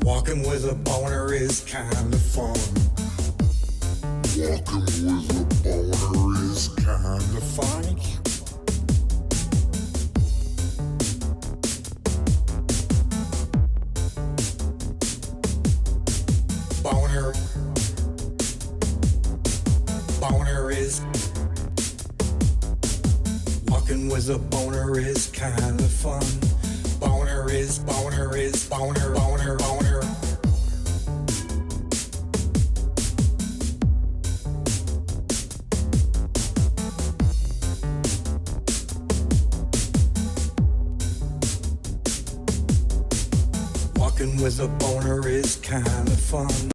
Walking with a boner is kinda fun. Walking with a boner is kinda fun. Boner. Boner is. Walking with a boner is kinda fun. Boner is, boner is, boner, boner, boner. Walking with a boner is kinda fun.